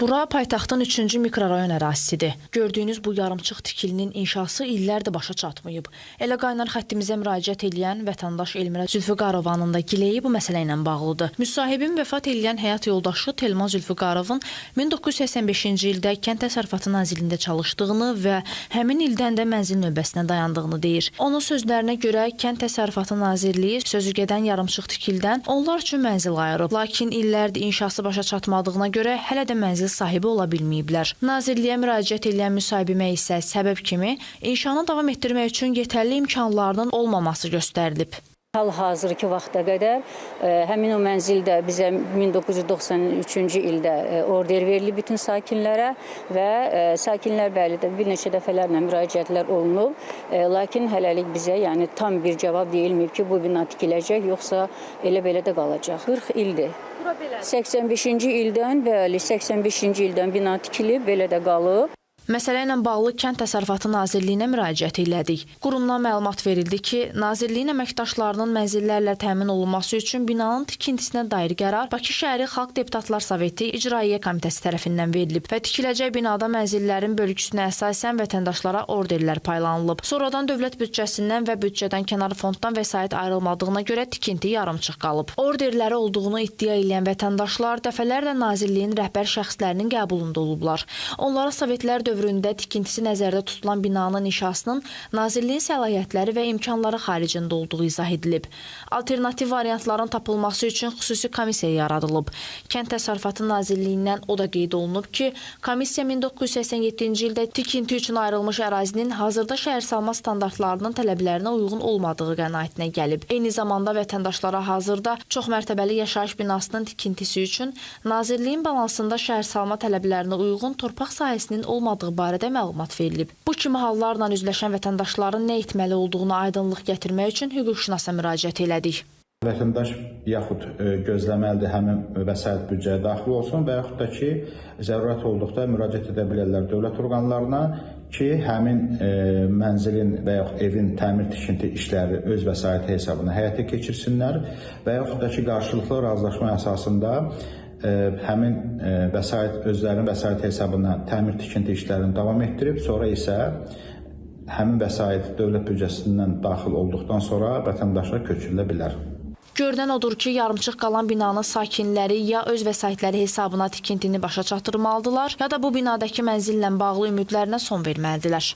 Bura paytaxtın 3-cü mikrorayon ərazisidir. Gördüyünüz bu yarımçıq tikilinin inşası illərdir başa çatmayıb. Elə qaynar xəttimizə müraciət edən vətəndaş Elmirə Zülfüqarovanın da gileyi bu məsələ ilə bağlıdır. Müsahibin vəfat edən həyat yoldaşı Telman Zülfüqarovun 1985-ci ildə Kənd Təsərrüfatı Nazirliyində çalışdığını və həmin ildən də mənzil növbəsinə dayandığını deyir. Onun sözlərinə görə Kənd Təsərrüfatı Nazirliyi sözügedən yarımçıq tikildən onlar üçün mənzil ayırıb. Lakin illərdir inşası başa çatmadığına görə hələ də mənzil sahibi ola bilməyiblər. Nazirliyə müraciət edən müsahibimə isə səbəb kimi inşanı davam etdirmək üçün yetərli imkanlarının olmaması göstərilib. Hal-hazırki vaxta qədər həmin o mənzildə bizə 1993-cü ildə order verilib bütün sakinlərə və sakinlər bəli də bir neçə dəfələrlə müraciətlər olunub. Lakin hələlik bizə tam bir cavab deyilməyib ki, bu bina tikiləcək, yoxsa elə-belə də qalacaq. 40 ildir. 85-ci ildən, bəli, 85-ci ildən bina tikilib, belə də qalıb. Məsələ ilə bağlı Kənd Təsərrüfatı Nazirliyinə müraciət elədik. Qurumdan məlumat verildi ki, Nazirliyin əməkdaşlarının mənzillərlə təmin olunması üçün binanın tikintisinə dair qərar Bakı Şəhəri Xalq Deputatlar Soveti İcraiyyə Komitəsi tərəfindən verilib və tikiləcək binada mənzillərin bölgüsünə əsasən vətəndaşlara orderlər paylanılıb. Sonradan dövlət büdcəsindən və büdcədən kənar fonddan vəsait ayrılmadığına görə tikinti yarımçıq qalıb. Orderləri olduğunu iddia edən vətəndaşlar dəfələrlə Nazirliyin rəhbər şəxslərinin qəbulunda olublar. Onlara Sovetlər dövründə tikintisi nəzərdə tutulan binanın inşasının Nazirliyin səlahiyyətləri və imkanları xaricində olduğu izah edilib. Alternativ variantların tapılması üçün xüsusi komissiya yaradılıb. Kənd Təsərrüfatı Nazirliyindən o da qeyd olunub ki, komissiya 1987-ci ildə tikinti üçün ayrılmış ərazinin hazırda şəhərsalma standartlarının tələblərinə uyğun olmadığı qənaətinə gəlib. Eyni zamanda vətəndaşlara hazırda çoxmərtəbəli yaşayış binasının tikintisi üçün Nazirliyin balansında şəhərsalma tələblərinə uyğun torpaq sahəsinin olmadığı barədə məlumat verilib. Bu kimi hallarla üzləşən vətəndaşların nə etməli olduğunu aydınlıq gətirmək üçün hüquqşünasa müraciət elədik. Vətəndaş yaxud gözləməlidir həmin vəsait büdcəyə daxil olsun və yaxud da ki, zərurət olduqda müraciət edə bilərlər dövlət orqanlarına ki, həmin mənzilin və yaxud evin təmir tikinti işləri öz vəsaiti hesabına həyata keçirsinlər və yaxud da ki, qarşılıqlı razılaşma əsasında həmin vəsait özlərinin vəsait hesabına təmir tikinti işlərini davam etdirib, sonra isə həmin vəsait dövlət büdcəsindən daxil olduqdan sonra vətəndaşlar köçürülə bilər. Görünən odur ki, yarımçıq qalan binanın sakinləri ya öz vəsaitləri hesabına tikintini başa çatdırmalıdırlar, ya da bu binadakı mənzillə bağlı ümidlərinə son verməlidirlər.